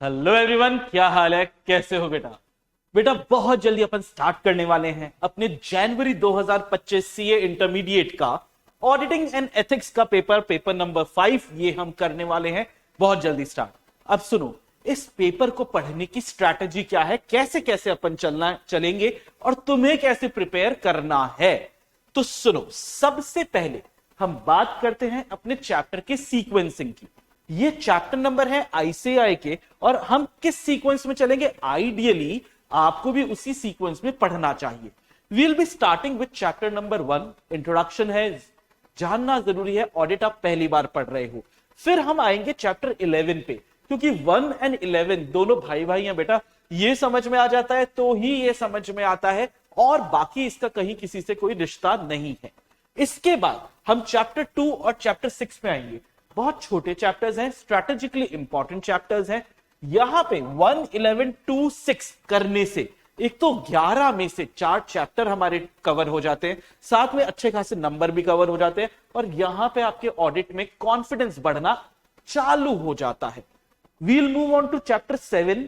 Hello everyone, क्या हाल है? कैसे हो बेटा? बेटा बहुत जल्दी अपन स्टार्ट करने वाले हैं अपने जनवरी 2025 सीए इंटरमीडिएट का ऑडिटिंग एंड एथिक्स का पेपर नंबर 5। ये हम करने वाले हैं बहुत जल्दी स्टार्ट। अब सुनो, इस पेपर को पढ़ने की स्ट्रैटेजी क्या है, कैसे कैसे अपन चलेंगे और तुम्हें कैसे प्रिपेयर करना है। तो सुनो, सबसे पहले हम बात करते हैं अपने चैप्टर के सीक्वेंसिंग की। ये चैप्टर नंबर है आईसीआई के और हम किस सीक्वेंस में चलेंगे, आइडियली आपको भी उसी सीक्वेंस में पढ़ना चाहिए। We'll be starting with chapter number 1। Introduction है, जानना जरूरी है, ऑडिट आप पहली बार पढ़ रहे हो। फिर हम आएंगे चैप्टर 11 पे, क्योंकि 1 एंड 11 दोनों भाई भाई हैं बेटा। ये समझ में आ जाता है तो ही ये समझ में आता है, और बाकी इसका कहीं किसी से कोई रिश्ता नहीं है। इसके बाद हम चैप्टर 2 और चैप्टर 6 में आएंगे। बहुत छोटे चैप्टर्स हैं, स्ट्रैटेजिकली इंपॉर्टेंट चैप्टर्स हैं। यहां पे 1, 11, 2, 6 करने से एक तो 11 में से 4 चैप्टर हमारे कवर हो जाते हैं, साथ में अच्छे खासे नंबर भी कवर हो जाते हैं, और यहां पे आपके ऑडिट में कॉन्फिडेंस बढ़ना चालू हो जाता है। We'll move on to chapter 7,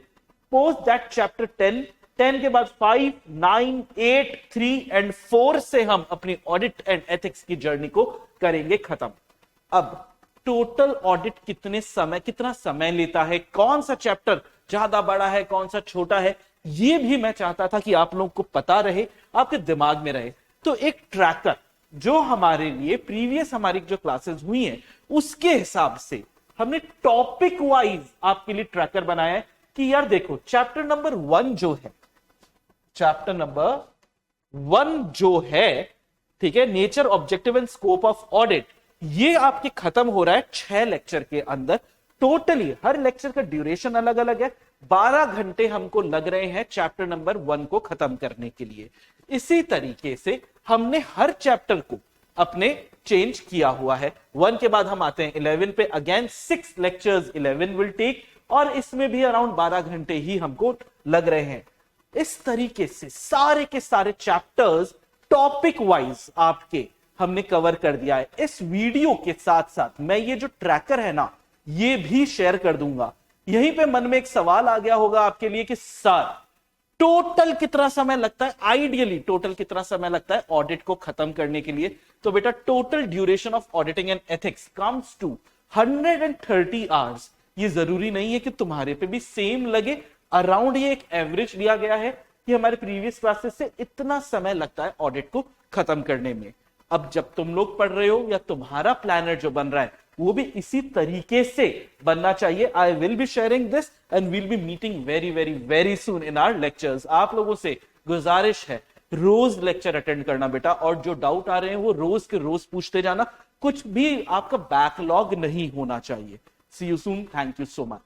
post that chapter 10। 10 के बाद 5, 9, 8, 3 एंड 4 से हम अपनी ऑडिट एंड एथिक्स की जर्नी को करेंगे खत्म। अब टोटल ऑडिट कितना समय लेता है, कौन सा चैप्टर ज्यादा बड़ा है, कौन सा छोटा है, ये भी मैं चाहता था कि आप लोगों को पता रहे, आपके दिमाग में रहे। तो एक ट्रैकर जो हमारे लिए प्रीवियस हमारी जो क्लासेस हुई हैं उसके हिसाब से हमने टॉपिक वाइज आपके लिए ट्रैकर बनाया है कि यार देखो, चैप्टर नंबर 1 जो है, चैप्टर नंबर 1 जो है, ठीक है, nature, objective and scope of audit, ये आपके खत्म हो रहा है 6 लेक्चर के अंदर। टोटली हर लेक्चर का ड्यूरेशन अलग अलग है। 12 घंटे हमको लग रहे हैं चैप्टर नंबर 1 को खत्म करने के लिए। इसी तरीके से हमने हर चैप्टर को अपने चेंज किया हुआ है। 1 के बाद हम आते हैं 11 पे, अगेन 6 लेक्चर्स 11 विल टेक, और इसमें भी अराउंड 12 घंटे ही हमको लग रहे हैं। इस तरीके से सारे के सारे चैप्टर्स टॉपिक वाइज आपके हमने कवर कर दिया है। इस वीडियो के साथ साथ मैं ये जो ट्रैकर है ना, ये भी शेयर कर दूंगा। यहीं पे मन में एक सवाल आ गया होगा आपके लिए कि सर टोटल कितना समय लगता है, आइडियली टोटल कितना समय लगता है ऑडिट को खत्म करने के लिए। तो बेटा total duration of auditing and ethics comes to 130 hours. ये जरूरी नहीं है कि तुम्हारे पे भी सेम लगे, अराउंड ये एक एवरेज लिया गया है कि हमारे प्रीवियस क्लासेस से इतना समय लगता है ऑडिट को खत्म करने में। अब जब तुम लोग पढ़ रहे हो या तुम्हारा प्लानर जो बन रहा है वो भी इसी तरीके से बनना चाहिए। I will be sharing this and will be meeting very very very soon in our lectures. आप लोगों से गुजारिश है, रोज लेक्चर अटेंड करना बेटा, और जो डाउट आ रहे हैं वो रोज के रोज पूछते जाना। कुछ भी आपका बैकलॉग नहीं होना चाहिए। See you soon, thank you so much.